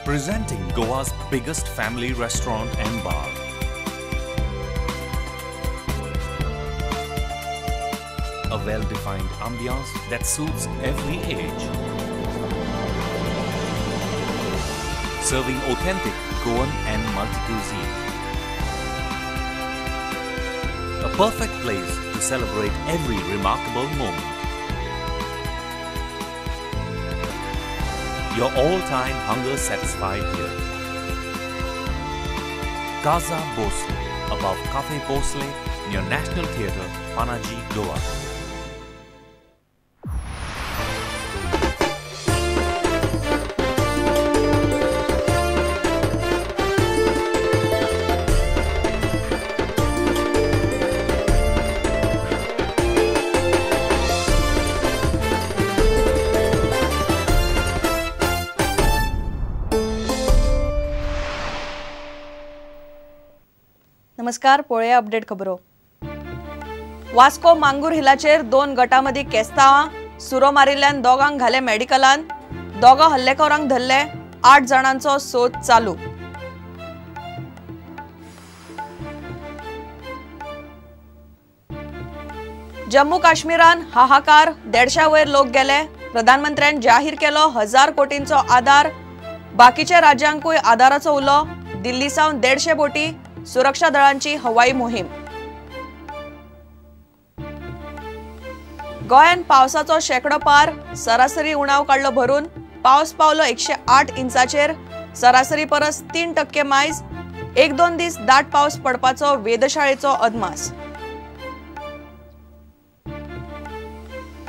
presenting Goa's biggest family restaurant and bar. A well-defined ambiance that suits every age. Serving authentic Goan and multi-cuisine. A perfect place to celebrate every remarkable moment. Your all-time hunger satisfied here. Casa Bosle, above Cafe Bosle, near National Theatre, Panaji, Goa. नमस्कार. पळया update खबरो. Vasco मांगूर हिलाचेर 2 गटांमदी केस्तावां सुरो मारिल्ल्यान दोगांक घाले मेडिकलान. दोगा हल्लेखोरांक धरले. 8 जाणांचो सोद चालू. जम्मू काश्मीरान हाहाकार. 150 वयर लोक गेले. प्रधानमंत्र्यान जाहीर केलो 1000 कोटींचो आधार. बाकीच्या राज्यांकूय आधाराचो उलो. दिल्ली सावन 150 बोटी. सुरक्षा दळांची हवाई मोहीम. गोंयान पावसाचो शेकडो पार. सरासरी उणाव काडलो भरून. पावस पावलो 108 इंचाचेर. सरासरी परस 3% मायज. 1-2 दीस दाट पावस पडपाचो वेधशाळेचो अदमास.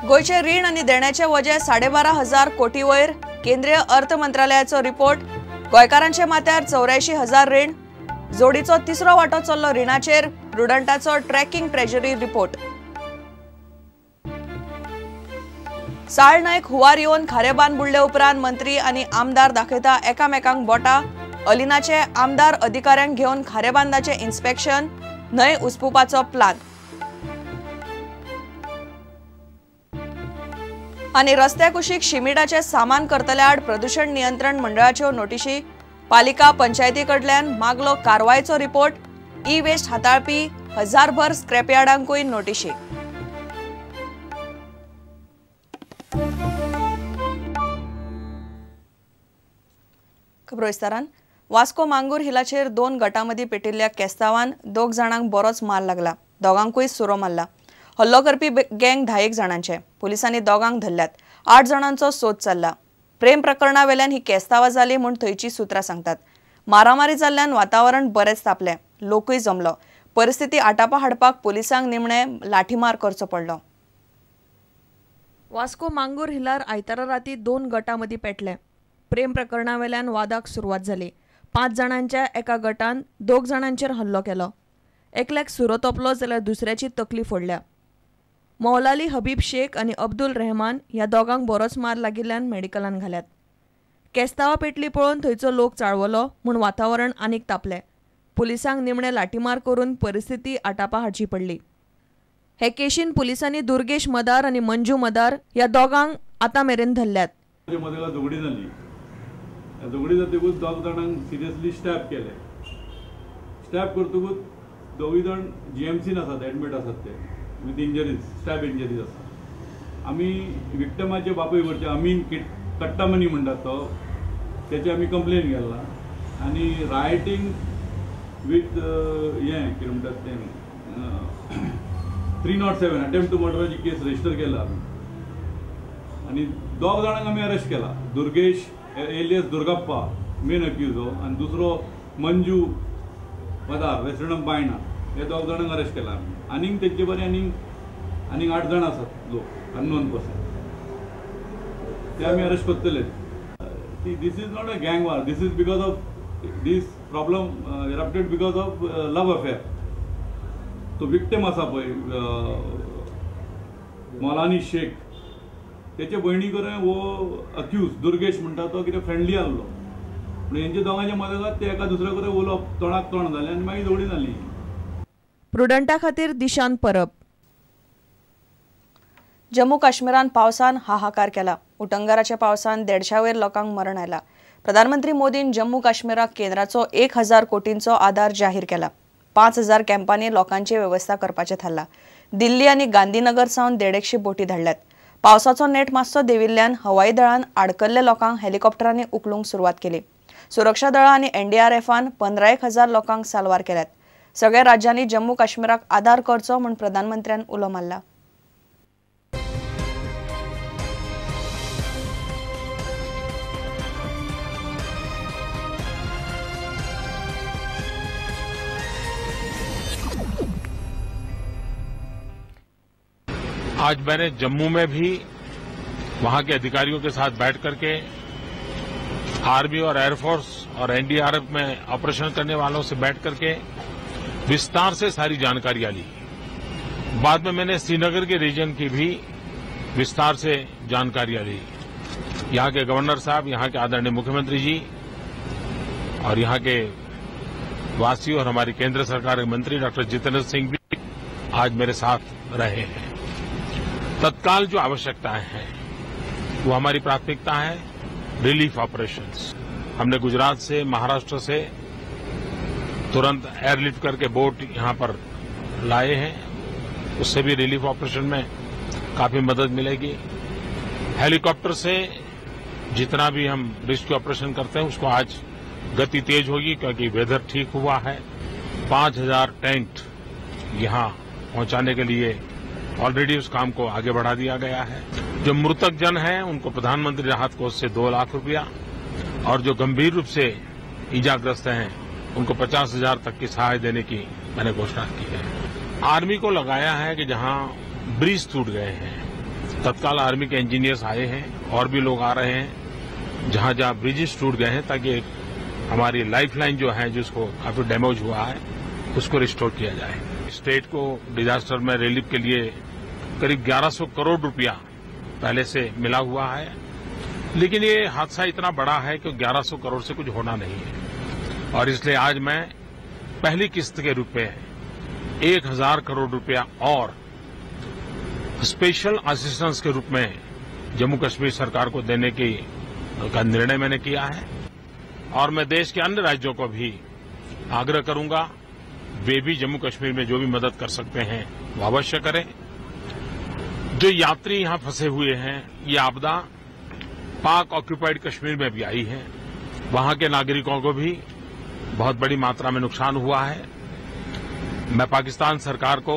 गोयचे रीण आनी देण्याचे वजे 12,500 कोटी वयर. केंद्रीय अर्थ मंत्रालयाचो रिपोर्ट. गोंयकारांचे माथ्यार 84,000 रीण. जोडीचो तिसरो वांटो चल्लो रिणाचेर. प्रुडंटाचो ट्रॅकिंग ट्रेजरी रिपोर्ट. साळ न्हंयक हुंवार येवन खारेबान बुडले उपरांत मंत्री आनी आमदार दाखयता एकामेकांक बोटां. अलिनाचे आमदार अधिकाऱ्यांक घेवन खारेबांदाचे इन्स्पेक्शन. न्हंय उसपुपाचो प्लान. आनी रस्त्या कुशीक शिमिटाचे सामान करतल्या आड प्रदूषण नियंत्रण मंडळाच्यो नोटीशी. पालिका पंचायती कडल्यान मागलो कारवायचो रिपोर्ट. ई वेस्ट हाताळपी 1000 भर स्क्रॅपयार्डांकूय नोटीशी. खबरो विस्तारान. वास्को मांगूर हिलाचेर 2 गटांमदी पेटिल्ल्या केस्तावान 2 जाणांक बरोच मार लागला. दोगांकूय सुरो मारला. हल्लो करपी गँग 10 जाणांचे. पुलिसांनी दोगांक धरल्यात. 8 जाणांचो सोद चल्ला. प्रेम प्रकरणा वेल्यान ही केस्तावां जाली म्हूण थंयची सुत्रां सांगतात. मारामारी जाल्ल्यान वातावरण बरेच तापलें. लोकूय जमलो. परिस्थिती आटापा हाडपाक पुलिसांक निमणे लाठीमार करचो पडलो. वास्को मांगूर हिलार आयतारा राती 2 गटांमदी पेटले. प्रेम प्रकरणा वेल्यान वादाक सुरवात जाली. 5 जाणांच्या एका गटान 2 जाणांचेर हल्लो केलो. एकल्याक सुरो तोपलो जाल्यार दुसऱ्याची तकली फोडल्या. मौलाली हबीब शेख आनी अब्दुल रहमान ह्या दोगांक बरोच मार लागिल्ल्यान मेडिकलान घाल्यात. केस्तावां पेटली पळोवन थंयचो लोक चाळवलो म्हूण वातावरण आनीक तापलें. पुलिसांक निमणे लाठीमार करून परिस्थिती आटापा हाडची पडली. हे केशीन पुलिसांनी दुर्गेश मदार आनी मंजू मदार ह्या दोगांक आतां मेरेन धरल्यात. झगडी जातकूच 2 जाणांक सिरियसली स्टॅप केले. स्टॅप करतकूच 2 जाण GMCन आसात, एडमीट आसात ते विथ इंजरीज, स्टॅप इंजरीज आसा. आमी विक्टमाचे बापूय करचे अमीन कट्टामनी म्हणटात तो, त्याची आमी कंप्लेन केला. आनी रायटींग विथ हें कितें म्हणटात तें 307 अटेम्प्ट टू मर्डराची केस रजिस्टर केला आमी. आनी 2 जाणांक आमी अरेस्ट केला. दुर्गेश एलियस दुर्गप्पा मेन अक्युजो आनी दुसरो मंजू मदार रेसिडेंट बायणा. हे 2 जाणांक अरेस्ट केला आमी. आनीक तेचे बरें आनीक 8 जाण आसात लोक अननोन पर्सन. ते आमी अरेस्ट करतले. दीस इज नॉट अ गँग war. This is because of this problem erupted because of love affair. तो विक्टीम आसा पळय मौलानी शेख, तेचे भयणी कडेन वो अक्यूज दुर्गेश म्हणटा तो कितें फ्रेंडली आसलो. पूण हेंच्या दोगांच्या मदत ते एका दुसऱ्या कडेन उलोवप तोंडाक तोंड जालें आनी मागीर झगडी जाली. प्रुडंटा खातीर दिशान परब. जम्मू काश्मीरान पावसान हाहाकार केला. उटंगराच्या पावसान 150 वयर लोकांक मरण आयला. प्रधानमंत्री मोदीन जम्मू काश्मीराक केंद्राचो 1000 कोटींचो आधार जाहीर केला. 5000 कॅम्पांनी लोकांची व्यवस्था करपाचे थारला. दिल्ली आणि गांधीनगर सावन 150 बोटी धाडल्यात. पावसाचो नेट मातसो देविल्ल्यान हवाई दळान आडकल्ले लोकांक हेलिकॉप्टरांनी उखलूंक सुरवात केली. सुरक्षा दळां आणि NDRFन 15,000 लोकांक साल्वार केल्यात. सगळ्या राज्यांनी जम्मू काश्मीराक आधार करचो म्हूण प्रधानमंत्र्यान उलो मारला. आज मैंने जम्मू में भी वहां के अधिकारियों के साथ बैठ करके आर्मी और एयरफोर्स और NDRF में ऑपरेशन करने वालों से बैठ करके विस्तार से सारी जानकारियां ली. बाद में मैंने श्रीनगर के रीजन की भी विस्तार से जानकारियां ली. यहां के गवर्नर साहब, यहां के आदरणीय मुख्यमंत्री जी और यहां के वासी और हमारी केंद्र सरकार के मंत्री डॉक्टर जितेंद्र सिंह भी आज मेरे साथ रहे हैं. तत्काल जो आवश्यकताएं हैं वो हमारी प्राथमिकता है रिलीफ ऑपरेशंस. हमने गुजरात से, महाराष्ट्र से तुरंत एयरलिफ्ट करके बोट यहां पर लाए हैं. उससे भी रिलीफ ऑपरेशन में काफी मदद मिलेगी. हेलीकॉप्टर से जितना भी हम रेस्क्यू ऑपरेशन करते हैं उसको आज गति तेज होगी क्योंकि वेदर ठीक हुआ है. 5000 टेंट यहां पहुंचाने के लिए ऑलरेडी उस काम को आगे बढ़ा दिया गया है. जो मृतक जन हैं उनको प्रधानमंत्री राहत कोष से 2 लाख रुपया और जो गंभीर रूप से ईजाग्रस्त हैं उनको 50,000 तक की सहायता देने की मैंने घोषणा की है. आर्मी को लगाया है कि जहां ब्रिज टूट गए हैं तत्काल आर्मी के इंजीनियर्स आए हैं और भी लोग आ रहे हैं जहां जहां ब्रिजेस टूट गए हैं ताकि हमारी लाइफलाइन जो है जिसको काफी डैमेज हुआ है उसको रिस्टोर किया जाए. स्टेट को डिजास्टर में रिलीफ के लिए करीब 1100 करोड़ रुपया पहले से मिला हुआ है. लेकिन ये हादसा इतना बड़ा है कि 1100 करोड़ से कुछ होना नहीं है और इसलिए आज मैं पहली किस्त के रूप में 1000 करोड़ रुपया और स्पेशल असिस्टेंस के रूप में जम्मू कश्मीर सरकार को देने का निर्णय मैंने किया है. और मैं देश के अन्य राज्यों को भी आग्रह करूंगा वे भी जम्मू कश्मीर में जो भी मदद कर सकते हैं वो अवश्य करें. जो यात्री यहां फंसे हुए हैं ये आपदा पाक ऑक्यूपाइड कश्मीर में भी आई है. वहां के नागरिकों को भी बहुत बड़ी मात्रा में नुकसान हुआ है. मैं पाकिस्तान सरकार को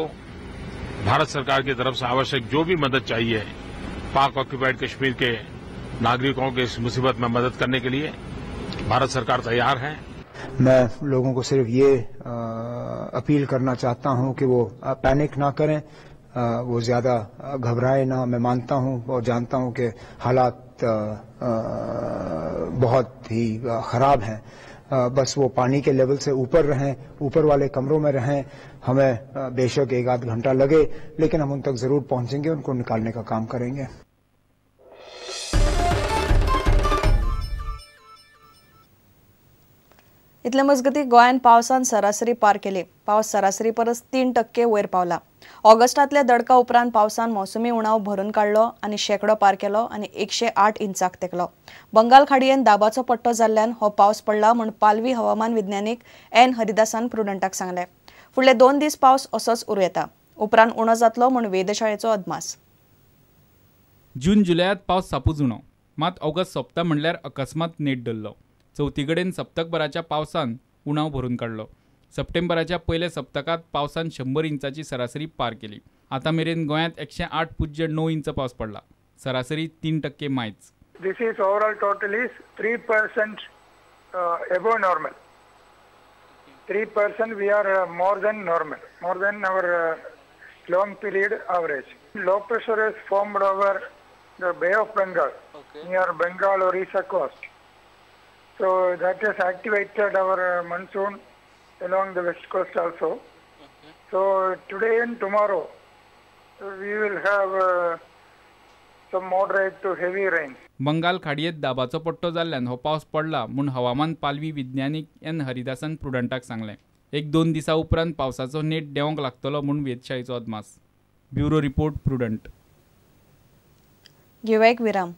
भारत सरकार की तरफ से आवश्यक जो भी मदद चाहिए पाक ऑक्यूपाइड कश्मीर के नागरिकों के इस मुसीबत में मदद करने के लिए भारत सरकार तैयार है. मैं लोगों को सिर्फ ये अपील करना चाहता हूं कि वो पैनिक ना करें, वो ज्यादा घबराए ना. मैं मानता हूं और जानता हूं कि हालात बहुत ही खराब हैं. बस वो पानी के लेवल से ऊपर रहें, ऊपर वाले कमरों में रहें. हमें बेशक 1-8 घंटा लगे लेकिन हम उन तक जरूर पहुंचेंगे, उनको निकालने का काम करेंगे. इतले मजगती गोंयान पावसान सरासरी पार केली. पावस सरासरी परस 3% वयर पावला. ऑगस्टांतल्या दडका उपरांत पावसान मोसमी उणाव भरून काडलो आनी शेकडो पार केलो आनी 108 इंचाक तेकलो. बंगाल खाडयेन दाबाचो पट्टो जाल्ल्यान हो पावस पडला म्हूण पालवी हवामान विज्ञानीक N हरिदासान प्रुडंटाक सांगले. फुडले 2 दीस पावस असोच उरूं येता. उपरांत उणो जातलो म्हूण वेधशाळेचो अदमास. जून जुलयात पावस सापूच उणो. मात ऑगस्ट सोंपता म्हणल्यार अकस्मात नेट धरलो. चवथीकडेन सप्तकभराच्या पावसान उणाव भरून काडलो. सप्टेंबराच्या पयल्या सप्तकात पावसान 100 इंचाची सरासरी पार केली. आतां मेरेन गोंयांत 108.9 इंच पावस पडला. सरासरी 3% मायच. This is overall total is 3% above normal. 3% we are more than normal, more than our long period average. Low pressure is formed over the Bay of Bengal, near Bengal Orissa coast. So that has activated our monsoon along the west coast also. So today and tomorrow we will have some moderate to heavy rain. Bengal खाडयेत दाबाचो पट्टो जाल्ल्यान हो पावस पडला म्हूण हवामान पालवी विज्ञानीक N हरिदासान प्रुडंटाक सांगलें. 1-2 दिसां उपरांत पावसाचो नेट देंवंक लागतलो म्हूण वेधशाळेचो अदमास. Bureau report prudent. घेवया एक विराम.